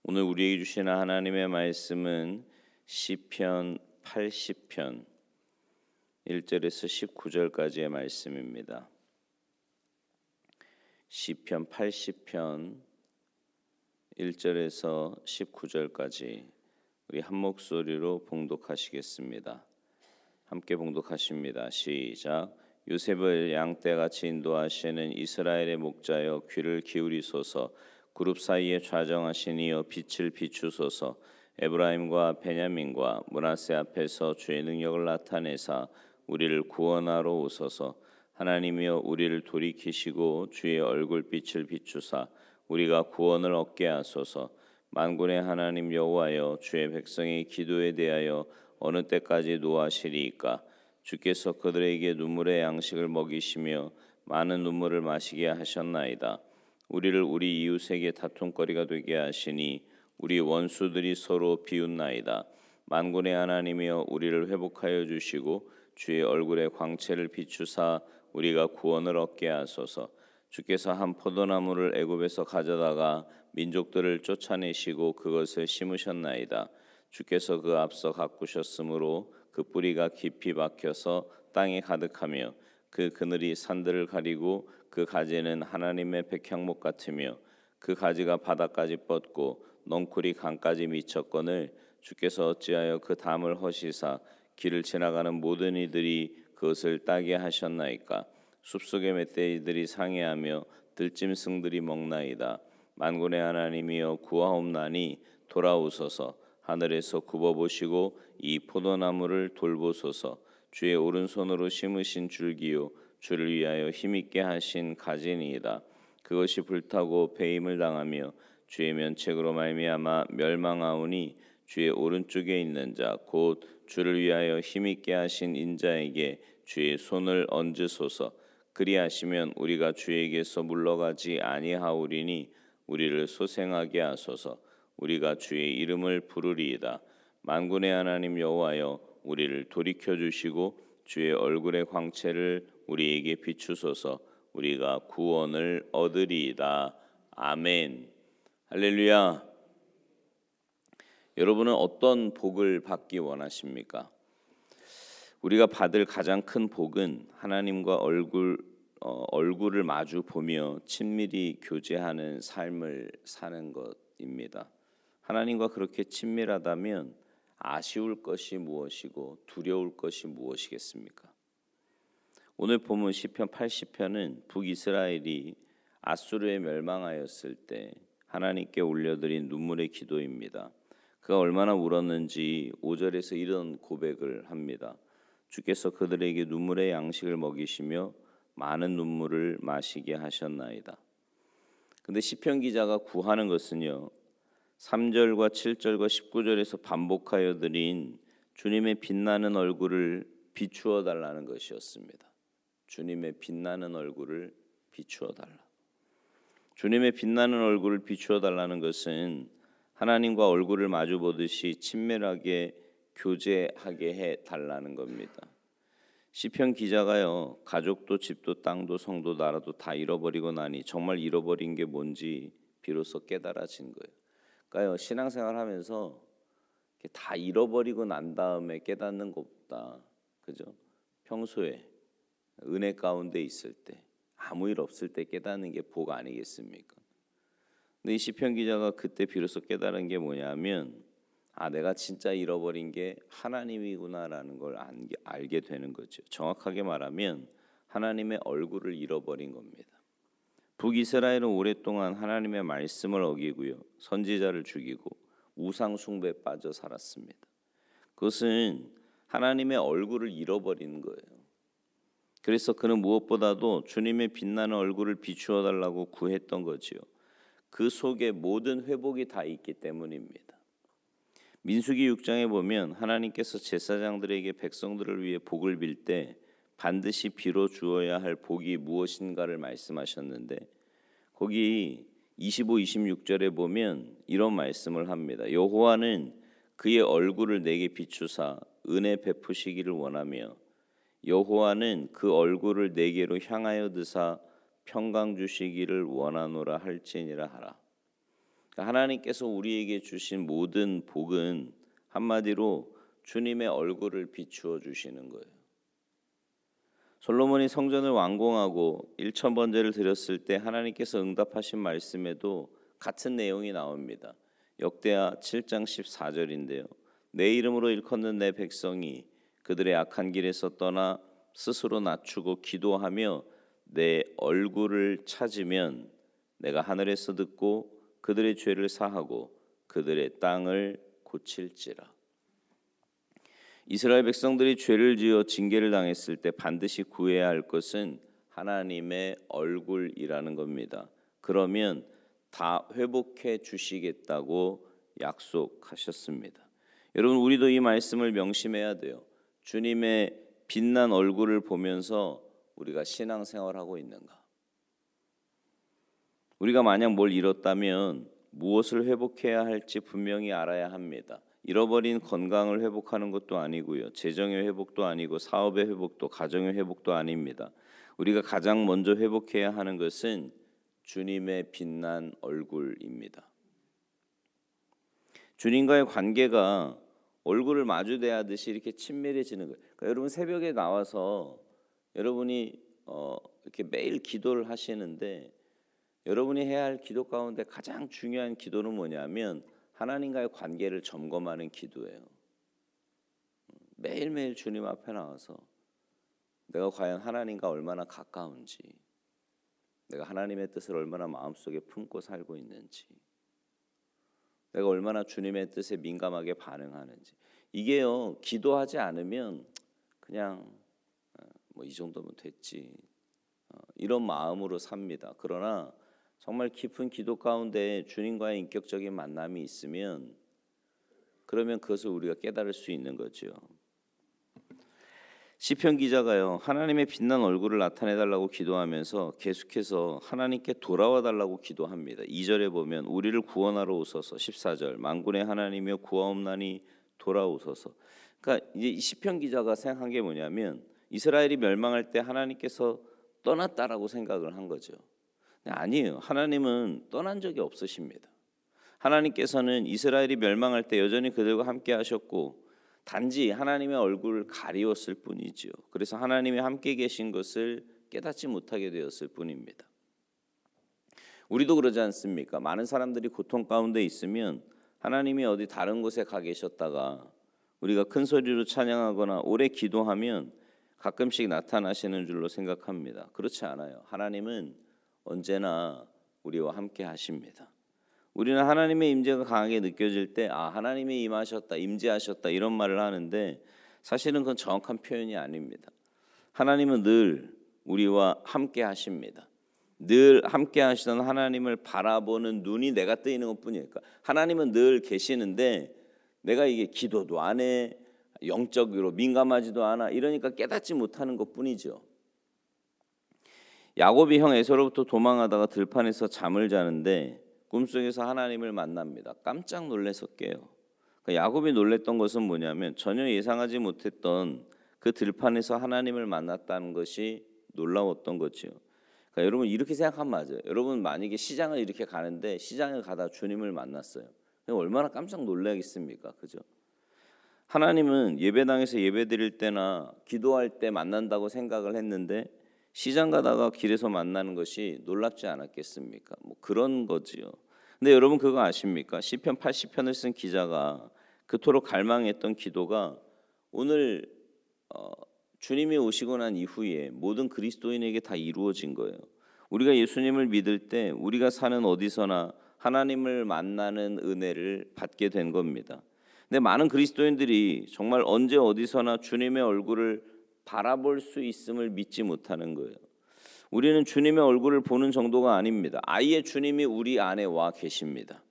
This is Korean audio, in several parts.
오늘 우리에게 주시는 하나님의 말씀은 시편 80편 1절에서 19절까지의 말씀입니다. 시편 80편 1절에서 19절까지 우리 한 목소리로 봉독하시겠습니다. 함께 봉독하십니다. 시작. 요셉을 양떼같이 인도하시는 이스라엘의 목자여 귀를 기울이소서. 그룹 사이에 좌정하신 이여 빛을 비추소서. 에브라임과 베냐민과 므낫세 앞에서 주의 능력을 나타내사 우리를 구원하러 오소서. 하나님이여 우리를 돌이키시고 주의 얼굴빛을 비추사 우리가 구원을 얻게 하소서. 만군의 하나님 여호와여 주의 백성의 기도에 대하여 어느 때까지 노하시리이까? 주께서 그들에게 눈물의 양식을 먹이시며 많은 눈물을 마시게 하셨나이다. 우리를 우리 이웃에게 다툼거리가 되게 하시니 우리 원수들이 서로 비웃나이다. 만군의 하나님이여 우리를 회복하여 주시고 주의 얼굴의 광채를 비추사 우리가 구원을 얻게 하소서. 주께서 한 포도나무를 애굽에서 가져다가 민족들을 쫓아내시고 그것을 심으셨나이다. 주께서 그 앞서 가꾸셨으므로 그 뿌리가 깊이 박혀서 땅에 가득하며 그 그늘이 산들을 가리고 그 가지는 하나님의 백향목 같으며 그 가지가 바다까지 뻗고 넝쿨이 강까지 미쳤거늘 주께서 어찌하여 그 담을 허시사 길을 지나가는 모든 이들이 그것을 따게 하셨나이까? 숲속의 멧돼지들이 상해하며 들짐승들이 먹나이다. 만군의 하나님이여 구하옵나니 돌아오소서. 하늘에서 굽어보시고 이 포도나무를 돌보소서. 주의 오른손으로 심으신 줄기요 주를 위하여 힘있게 하신 가지니이다. 그것이 불타고 배임을 당하며 주의 면책으로 말미암아 멸망하오니 주의 오른쪽에 있는 자 곧 주를 위하여 힘있게 하신 인자에게 주의 손을 얹으소서. 그리하시면 우리가 주에게서 물러가지 아니하오리니 우리를 소생하게 하소서. 우리가 주의 이름을 부르리이다. 만군의 하나님 여호와여 우리를 돌이켜 주시고 주의 얼굴의 광채를 우리에게 비추소서. 우리가 구원을 얻으리이다. 아멘. 할렐루야. 여러분은 어떤 복을 받기 원하십니까? 우리가 받을 가장 큰 복은 하나님과 얼굴을 마주 보며 친밀히 교제하는 삶을 사는 것입니다. 하나님과 그렇게 친밀하다면 아쉬울 것이 무엇이고 두려울 것이 무엇이겠습니까? 오늘 본문 시편 80편은 북이스라엘이 아수르에 멸망하였을 때 하나님께 올려드린 눈물의 기도입니다. 그가 얼마나 울었는지 5절에서 이런 고백을 합니다. 주께서 그들에게 눈물의 양식을 먹이시며 많은 눈물을 마시게 하셨나이다. 근데 시편 기자가 구하는 것은요, 3절과 7절과 19절에서 반복하여 드린 주님의 빛나는 얼굴을 비추어 달라는 것이었습니다. 주님의 빛나는 얼굴을 비추어 달라. 주님의 빛나는 얼굴을 비추어 달라는 것은 하나님과 얼굴을 마주 보듯이 친밀하게 교제하게 해 달라는 겁니다. 시편 기자가요, 가족도 집도 땅도 성도 나라도 다 잃어버리고 나니 정말 잃어버린 게 뭔지 비로소 깨달아진 거예요. 그러니까요, 신앙생활하면서 다 잃어버리고 난 다음에 깨닫는 것보다, 그죠? 평소에 은혜 가운데 있을 때, 아무 일 없을 때 깨닫는 게 복 아니겠습니까? 근데 이 시편 기자가 그때 비로소 깨달은 게 뭐냐면, 내가 진짜 잃어버린 게 하나님이구나라는 걸 알게 되는 거죠. 정확하게 말하면 하나님의 얼굴을 잃어버린 겁니다. 북이스라엘은 오랫동안 하나님의 말씀을 어기고요, 선지자를 죽이고 우상 숭배에 빠져 살았습니다. 그것은 하나님의 얼굴을 잃어버리는 거예요. 그래서 그는 무엇보다도 주님의 빛나는 얼굴을 비추어 달라고 구했던 거지요. 그 속에 모든 회복이 다 있기 때문입니다. 민수기 6장에 보면 하나님께서 제사장들에게 백성들을 위해 복을 빌 때 반드시 빌어 주어야 할 복이 무엇인가를 말씀하셨는데, 거기 25, 26절에 보면 이런 말씀을 합니다. 여호와는 그의 얼굴을 내게 비추사 은혜 베푸시기를 원하며 여호와는 그 얼굴을 내게로 향하여 드사 평강 주시기를 원하노라 할지니라 하라. 하나님께서 우리에게 주신 모든 복은 한마디로 주님의 얼굴을 비추어 주시는 거예요. 솔로몬이 성전을 완공하고 1,000번제를 드렸을 때 하나님께서 응답하신 말씀에도 같은 내용이 나옵니다. 역대하 7장 14절인데요. 내 이름으로 일컫는 내 백성이 그들의 악한 길에서 떠나 스스로 낮추고 기도하며 내 얼굴을 찾으면 내가 하늘에서 듣고 그들의 죄를 사하고 그들의 땅을 고칠지라. 이스라엘 백성들이 죄를 지어 징계를 당했을 때 반드시 구해야 할 것은 하나님의 얼굴이라는 겁니다. 그러면 다 회복해 주시겠다고 약속하셨습니다. 여러분, 우리도 이 말씀을 명심해야 돼요. 주님의 빛난 얼굴을 보면서 우리가 신앙생활하고 있는가? 우리가 만약 뭘 잃었다면 무엇을 회복해야 할지 분명히 알아야 합니다. 잃어버린 건강을 회복하는 것도 아니고요, 재정의 회복도 아니고 사업의 회복도 가정의 회복도 아닙니다. 우리가 가장 먼저 회복해야 하는 것은 주님의 빛난 얼굴입니다. 주님과의 관계가 얼굴을 마주대하듯이 이렇게 친밀해지는 거예요. 그러니까 여러분 새벽에 나와서 여러분이 이렇게 매일 기도를 하시는데 여러분이 해야 할 기도 가운데 가장 중요한 기도는 뭐냐면 하나님과의 관계를 점검하는 기도예요. 매일매일 주님 앞에 나와서 내가 과연 하나님과 얼마나 가까운지, 내가 하나님의 뜻을 얼마나 마음속에 품고 살고 있는지, 내가 얼마나 주님의 뜻에 민감하게 반응하는지. 이게요, 기도하지 않으면 그냥 뭐 이 정도면 됐지 이런 마음으로 삽니다. 그러나 정말 깊은 기도 가운데 주님과의 인격적인 만남이 있으면 그러면 그것을 우리가 깨달을 수 있는 거죠. 시편 기자가요, 하나님의 빛난 얼굴을 나타내달라고 기도하면서 계속해서 하나님께 돌아와 달라고 기도합니다. 2절에 보면 우리를 구원하러 오소서, 14절 만군의 하나님이여 구하옵나니 돌아오소서. 그러니까 이제 시편 기자가 생각한 게 뭐냐면 이스라엘이 멸망할 때 하나님께서 떠났다라고 생각을 한 거죠. 아니에요. 하나님은 떠난 적이 없으십니다. 하나님께서는 이스라엘이 멸망할 때 여전히 그들과 함께 하셨고 단지 하나님의 얼굴을 가리웠을 뿐이죠. 그래서 하나님이 함께 계신 것을 깨닫지 못하게 되었을 뿐입니다. 우리도 그러지 않습니까? 많은 사람들이 고통 가운데 있으면 하나님이 어디 다른 곳에 가 계셨다가 우리가 큰 소리로 찬양하거나 오래 기도하면 가끔씩 나타나시는 줄로 생각합니다. 그렇지 않아요. 하나님은 언제나 우리와 함께 하십니다. 우리는 하나님의 임재가 강하게 느껴질 때 하나님이 임하셨다, 임재하셨다 이런 말을 하는데 사실은 그건 정확한 표현이 아닙니다. 하나님은 늘 우리와 함께 하십니다. 늘 함께 하시던 하나님을 바라보는 눈이 내가 뜨이는 것뿐이니까 하나님은 늘 계시는데 내가 이게 기도도 안 해, 영적으로 민감하지도 않아, 이러니까 깨닫지 못하는 것뿐이죠. 야곱이 형 에서로부터 도망하다가 들판에서 잠을 자는데 꿈속에서 하나님을 만납니다. 깜짝 놀라서 깨요. 야곱이 놀랬던 것은 뭐냐면 전혀 예상하지 못했던 그 들판에서 하나님을 만났다는 것이 놀라웠던 거죠. 그러니까 여러분 이렇게 생각하면 맞아요. 여러분 만약에 시장을 이렇게 가는데 시장에 가다 주님을 만났어요. 얼마나 깜짝 놀라겠습니까? 그죠? 하나님은 예배당에서 예배드릴 때나 기도할 때 만난다고 생각을 했는데 시장 가다가 길에서 만나는 것이 놀랍지 않았겠습니까? 뭐 그런 거지요. 근데 여러분 그거 아십니까? 시편 80편을 쓴 기자가 그토록 갈망했던 기도가 오늘 주님이 오시고 난 이후에 모든 그리스도인에게 다 이루어진 거예요. 우리가 예수님을 믿을 때 우리가 사는 어디서나 하나님을 만나는 은혜를 받게 된 겁니다. 근데 많은 그리스도인들이 정말 언제 어디서나 주님의 얼굴을 바라볼 수 있음을 믿지 못하는 거예요. 우리는 주님의 얼굴을 보는 정도가 아닙니다. 아예 주님이 우리 안에 와 계십니다.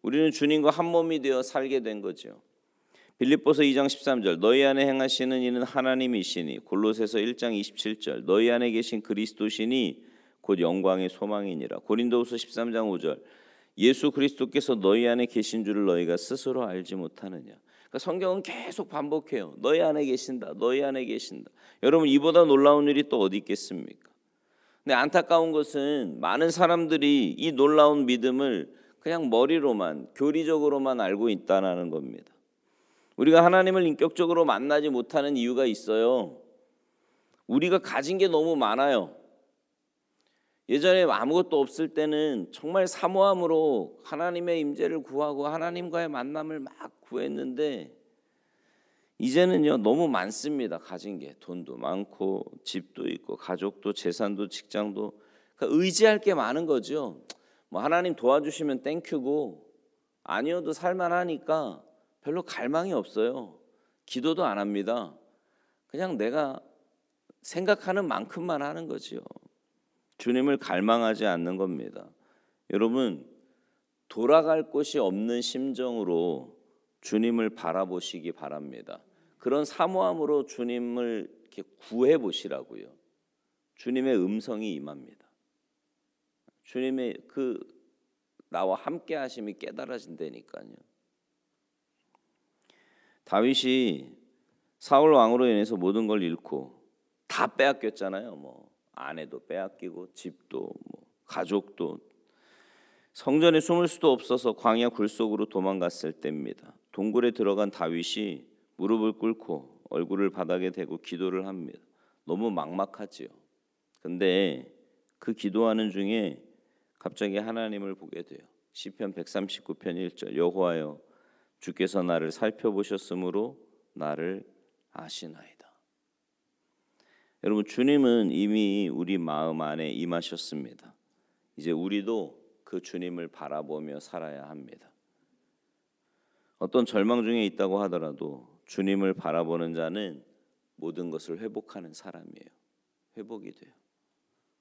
우리는 주님과 한 몸이 되어 살게 된 거죠. 빌립보서 2장 13절 너희 안에 행하시는 이는 하나님이시니, 골로새서 1장 27절 너희 안에 계신 그리스도시니 곧 영광의 소망이니라. 고린도후서 13장 5절 예수 그리스도께서 너희 안에 계신 줄을 너희가 스스로 알지 못하느냐. 그러니까 성경은 계속 반복해요. 너희 안에 계신다, 너희 안에 계신다. 여러분 이보다 놀라운 일이 또 어디 있겠습니까? 근데 안타까운 것은 많은 사람들이 이 놀라운 믿음을 그냥 머리로만 교리적으로만 알고 있다는 겁니다. 우리가 하나님을 인격적으로 만나지 못하는 이유가 있어요. 우리가 가진 게 너무 많아요. 예전에 아무것도 없을 때는 정말 사모함으로 하나님의 임재를 구하고 하나님과의 만남을 막 구했는데 이제는요 너무 많습니다. 가진 게 돈도 많고 집도 있고 가족도 재산도 직장도 그러니까 의지할 게 많은 거죠. 뭐 하나님 도와주시면 땡큐고 아니어도 살만하니까 별로 갈망이 없어요. 기도도 안 합니다. 그냥 내가 생각하는 만큼만 하는 거지요. 주님을 갈망하지 않는 겁니다. 여러분 돌아갈 곳이 없는 심정으로 주님을 바라보시기 바랍니다. 그런 사모함으로 주님을 이렇게 구해 보시라고요. 주님의 음성이 임합니다. 주님의 그 나와 함께 하심이 깨달아진다니까요. 다윗이 사울 왕으로 인해서 모든 걸 잃고 다 빼앗겼잖아요. 뭐 아내도 빼앗기고 집도 뭐 가족도 성전에 숨을 수도 없어서 광야 굴속으로 도망갔을 때입니다. 동굴에 들어간 다윗이 무릎을 꿇고 얼굴을 바닥에 대고 기도를 합니다. 너무 막막하지요. 근데 그 기도하는 중에 갑자기 하나님을 보게 돼요. 시편 139편 1절 여호와여 주께서 나를 살펴보셨으므로 나를 아시나이다. 여러분 주님은 이미 우리 마음 안에 임하셨습니다. 이제 우리도 그 주님을 바라보며 살아야 합니다. 어떤 절망 중에 있다고 하더라도 주님을 바라보는 자는 모든 것을 회복하는 사람이에요. 회복이 돼요.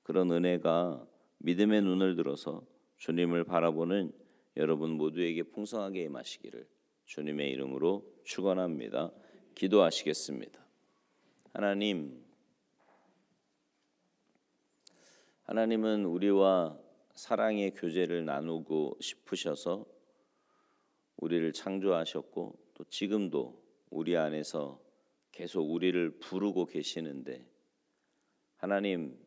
그런 은혜가 믿음의 눈을 들어서 주님을 바라보는 여러분 모두에게 풍성하게 임하시기를 주님의 이름으로 축원합니다. 기도하시겠습니다. 하나님은 우리와 사랑의 교제를 나누고 싶으셔서 우리를 창조하셨고 또 지금도 우리 안에서 계속 우리를 부르고 계시는데 하나님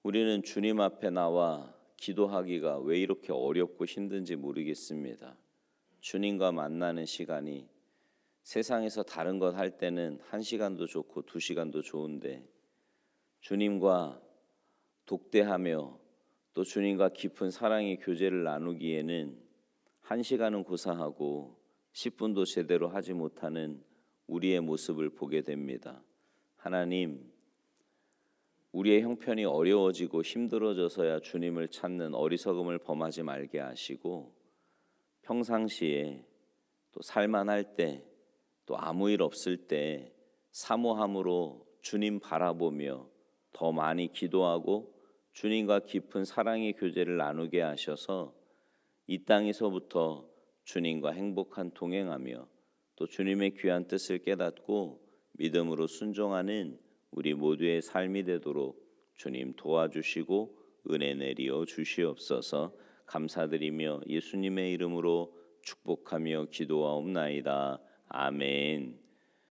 우리는 주님 앞에 나와 기도하기가 왜 이렇게 어렵고 힘든지 모르겠습니다. 주님과 만나는 시간이 세상에서 다른 것 할 때는 1시간도 좋고 2시간도 좋은데 주님과 독대하며 또 주님과 깊은 사랑의 교제를 나누기에는 1시간은 고사하고 10분도 제대로 하지 못하는 우리의 모습을 보게 됩니다. 하나님, 우리의 형편이 어려워지고 힘들어져서야 주님을 찾는 어리석음을 범하지 말게 하시고 평상시에 또 살만할 때 또 아무 일 없을 때 사모함으로 주님 바라보며 더 많이 기도하고 주님과 깊은 사랑의 교제를 나누게 하셔서 이 땅에서부터 주님과 행복한 동행하며 또 주님의 귀한 뜻을 깨닫고 믿음으로 순종하는 우리 모두의 삶이 되도록 주님 도와주시고 은혜 내리어 주시옵소서. 감사드리며 예수님의 이름으로 축복하며 기도하옵나이다. 아멘.